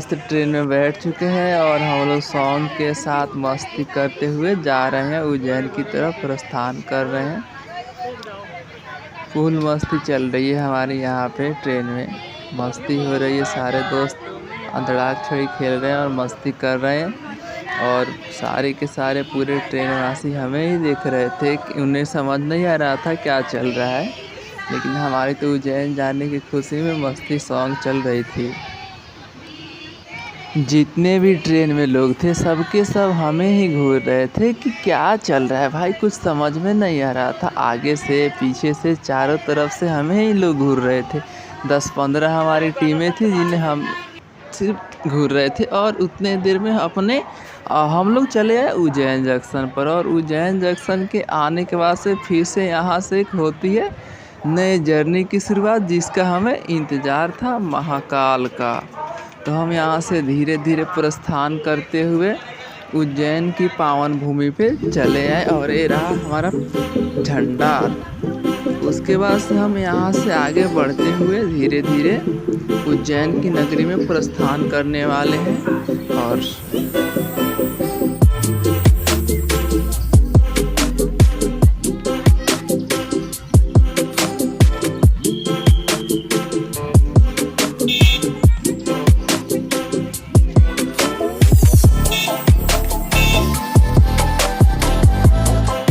दोस्त ट्रेन में बैठ चुके हैं और हम लोग सॉन्ग के साथ मस्ती करते हुए जा रहे हैं उज्जैन की तरफ प्रस्थान कर रहे हैं। फुल मस्ती चल रही है हमारे यहाँ पे ट्रेन में, मस्ती हो रही है। सारे दोस्त अंतराक्षरी खेल रहे हैं और मस्ती कर रहे हैं और सारे के सारे पूरे ट्रेन वासी हमें ही देख रहे थे कि उन्हें समझ नहीं आ रहा था क्या चल रहा है, लेकिन हमारी तो उज्जैन जाने की खुशी में मस्ती सॉन्ग चल रही थी। जितने भी ट्रेन में लोग थे सबके सब हमें ही घूर रहे थे कि क्या चल रहा है भाई, कुछ समझ में नहीं आ रहा था। आगे से पीछे से चारों तरफ से हमें ही लोग घूर रहे थे। 10-15 हमारी टीमें थी जिन्हें हम सिर्फ घूर रहे थे और उतने देर में हम लोग चले आए उज्जैन जंक्शन पर। और उज्जैन जंक्शन के आने के बाद से फिर से यहाँ से एक होती है नए जर्नी की शुरुआत, जिसका हमें इंतज़ार था, महाकाल का। तो हम यहाँ से धीरे धीरे प्रस्थान करते हुए उज्जैन की पावन भूमि पे चले आए और ये रहा हमारा झंडा। उसके बाद से हम यहाँ से आगे बढ़ते हुए धीरे धीरे उज्जैन की नगरी में प्रस्थान करने वाले हैं।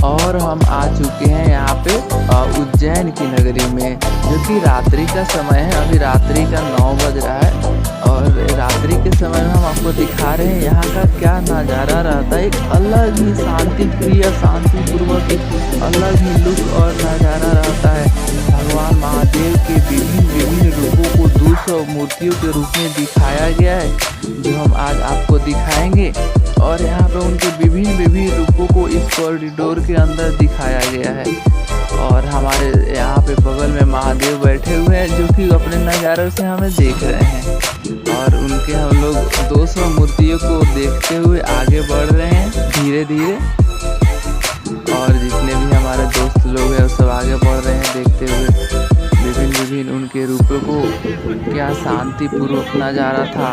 और हम आ चुके हैं यहाँ पे उज्जैन की नगरी में, जो कि रात्रि का समय है। अभी रात्रि का 9 बज रहा है और रात्रि के समय में हम आपको दिखा रहे हैं यहाँ का क्या नज़ारा रहता है। एक अलग ही शांति प्रिय, शांतिपूर्वक एक अलग ही लुक और नज़ारा रहता है। भगवान महादेव के विभिन्न रूपों को 200 मूर्तियों के रूप में दिखाया गया है, जो हम आज आपको दिखाएंगे। और यहाँ पे उनके विभिन्न रूपों को इस कॉरिडोर के अंदर दिखाया गया है। और हमारे यहाँ पे बगल में महादेव बैठे हुए हैं, जो कि अपने नज़ारों से हमें देख रहे हैं। और उनके हम लोग 200 मूर्तियों को देखते हुए आगे बढ़ रहे हैं धीरे धीरे। और जितने भी हमारे दोस्त लोग हैं वो सब आगे बढ़ रहे हैं देखते हुए विभिन्न उनके रूपों को। क्या शांतिपूर्वक नज़ारा था।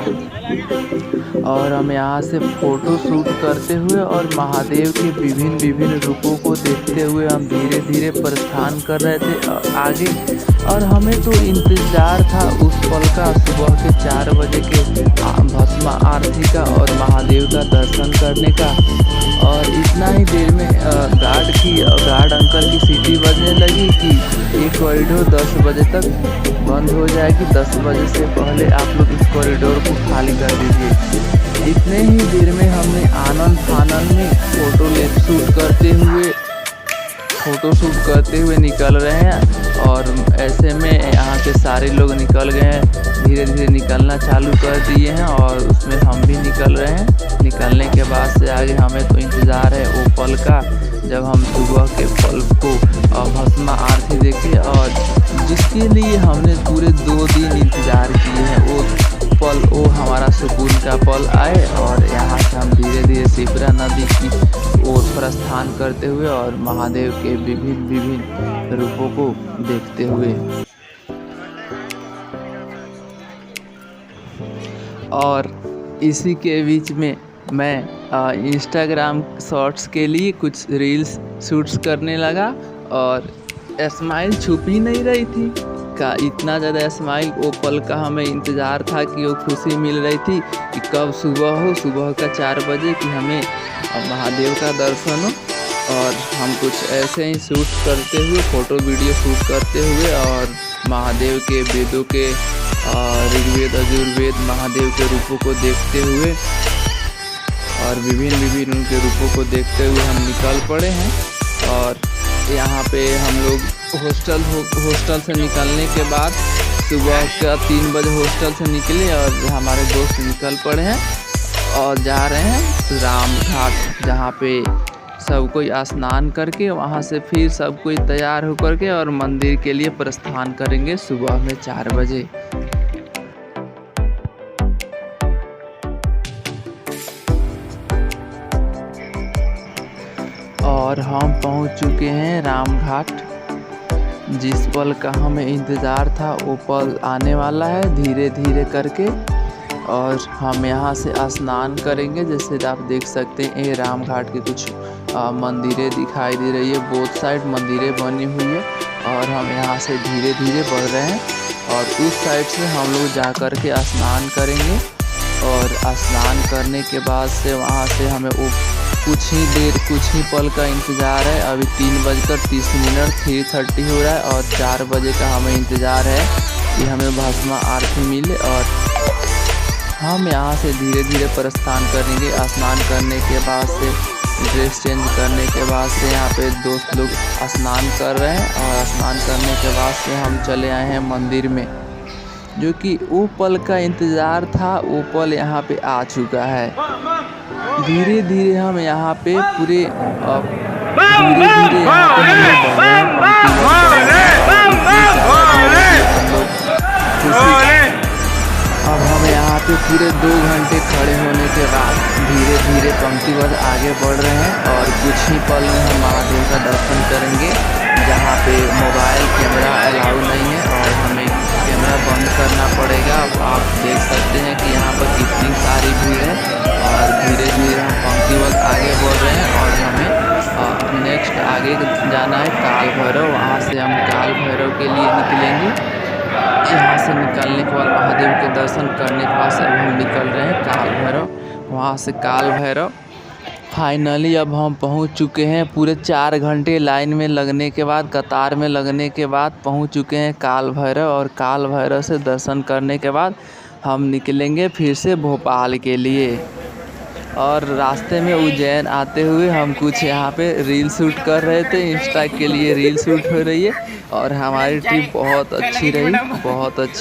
और हम यहाँ से फ़ोटो शूट करते हुए और महादेव के विभिन्न रूपों को देखते हुए हम धीरे धीरे प्रस्थान कर रहे थे आगे। और हमें तो इंतज़ार था उस पल का, सुबह के 4 बजे के भस्म आरती का और महादेव का दर्शन करने का। और इतना ही देर में गार्ड अंकल की सीटी बजने लगी कि ये कॉरिडोर 10 बजे तक बंद हो जाएगी, 10 बजे से पहले आप लोग इस कॉरिडोर को खाली कर दीजिए। इतने ही देर में हमने आनंद फानंद में फ़ोटो शूट करते हुए निकल रहे हैं। और ऐसे में यहाँ के सारे लोग निकल गए हैं, धीरे धीरे निकलना चालू कर दिए हैं और उसमें हम भी निकल रहे हैं। निकलने के बाद से आगे हमें तो इंतज़ार है वो पल का, जब हम सुबह के पल को भस्म आरती देखें, और जिसके लिए हमने पूरे 2 दिन इंतज़ार किए हैं। वो पल, वो हमारा सुकून का पल आए। और यहाँ से हम धीरे धीरे शिप्रा नदी की ओर प्रस्थान करते हुए और महादेव के विभिन्न रूपों को देखते हुए। और इसी के बीच में मैं इंस्टाग्राम शॉर्ट्स के लिए कुछ रील्स शूट्स करने लगा। और स्माइल छुप ही नहीं रही थी का, इतना ज़्यादा स्माइल वो पल का हमें इंतज़ार था कि वो खुशी मिल रही थी कि कब सुबह हो, सुबह का 4 बजे कि हमें महादेव का दर्शन हो। और हम कुछ ऐसे ही शूट करते हुए, फ़ोटो वीडियो शूट करते हुए और महादेव के वेदों के ऋग्वेद यजुर्वेद महादेव के रूपों को देखते हुए और विभिन्न उनके रूपों को देखते हुए हम निकल पड़े हैं। और यहाँ पे हम लोग हॉस्टल से निकलने के बाद सुबह का 3 बजे हॉस्टल से निकले और हमारे दोस्त निकल पड़े हैं और जा रहे हैं राम घाट, जहाँ पे सब कोई स्नान करके वहाँ से फिर सब कोई तैयार होकर के और मंदिर के लिए प्रस्थान करेंगे सुबह में 4 बजे। और हम पहुँच चुके हैं राम घाट। जिस पल का हमें इंतज़ार था वो पल आने वाला है धीरे धीरे करके। और हम यहाँ से स्नान करेंगे। जैसे आप देख सकते हैं ये राम घाट की कुछ मंदिरें दिखाई दे रही है, बोथ साइड मंदिरें बनी हुई है। और हम यहाँ से धीरे धीरे बढ़ रहे हैं और उस साइड से हम लोग जा कर के स्नान करेंगे। और स्नान करने के बाद से वहाँ से हमें कुछ ही पल का इंतज़ार है। अभी 3:30 3:30 हो रहा है और 4 बजे का हमें इंतज़ार है कि हमें भस्म आरती मिले। और हम यहाँ से धीरे धीरे प्रस्थान करेंगे। स्नान करने के बाद से ड्रेस चेंज करने के बाद से यहाँ पे दोस्त लोग स्नान कर रहे हैं और स्नान करने के बाद से हम चले आए हैं मंदिर में। जो कि वो पल का इंतज़ार था, वो पल यहाँ पे आ चुका है। धीरे धीरे हम यहाँ पे पूरे धीरे धीरे यहाँ पे हम लोग बढ़ रहे हैं। अब हम यहाँ पे पूरे 2 घंटे खड़े होने के बाद धीरे धीरे पंक्तिबद्ध आगे बढ़ रहे हैं। और कुछ ही पल में हम महादेव का दर्शन करेंगे, जहाँ पे मोबाइल कैमरा अलाउ नहीं है और हमें कैमरा बंद करना पड़ेगा। अब आप देख सकते हैं कि यहाँ पर कितनी सारी भीड़ है। और धीरे धीरे हम पंक्तिबद्ध आगे बढ़ रहे हैं और हमें नेक्स्ट आगे जाना है काल भैरव। वहाँ से हम काल भैरव के लिए निकलेंगे। यहाँ से निकलने के बाद महादेव के दर्शन करने के बाद अब हम निकल रहे हैं काल भैरव। वहाँ से काल भैरव फाइनली अब हम पहुँच चुके हैं। पूरे 4 घंटे लाइन में लगने के बाद, कतार में लगने के बाद पहुँच चुके हैं काल भैरव। और काल भैरव से दर्शन करने के बाद हम निकलेंगे फिर से भोपाल के लिए। और रास्ते में उज्जैन आते हुए हम कुछ यहाँ पे रील शूट कर रहे थे, इंस्टा के लिए रील शूट हो रही है। और हमारी ट्रिप बहुत अच्छी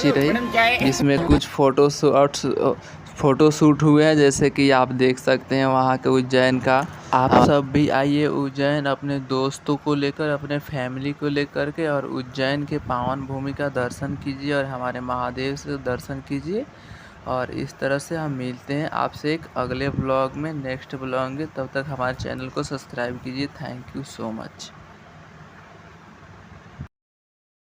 रही जिसमें कुछ फ़ोटो शूट हुए हैं, जैसे कि आप देख सकते हैं वहाँ के उज्जैन का। आप सब भी आइए उज्जैन अपने दोस्तों को लेकर, अपने फैमिली को लेकर के, और उज्जैन के पावन भूमि का दर्शन कीजिए और हमारे महादेव से दर्शन कीजिए। और इस तरह से हम मिलते हैं आपसे एक अगले ब्लॉग में, नेक्स्ट ब्लॉग में। तब तक हमारे चैनल को सब्सक्राइब कीजिए। Thank you so much.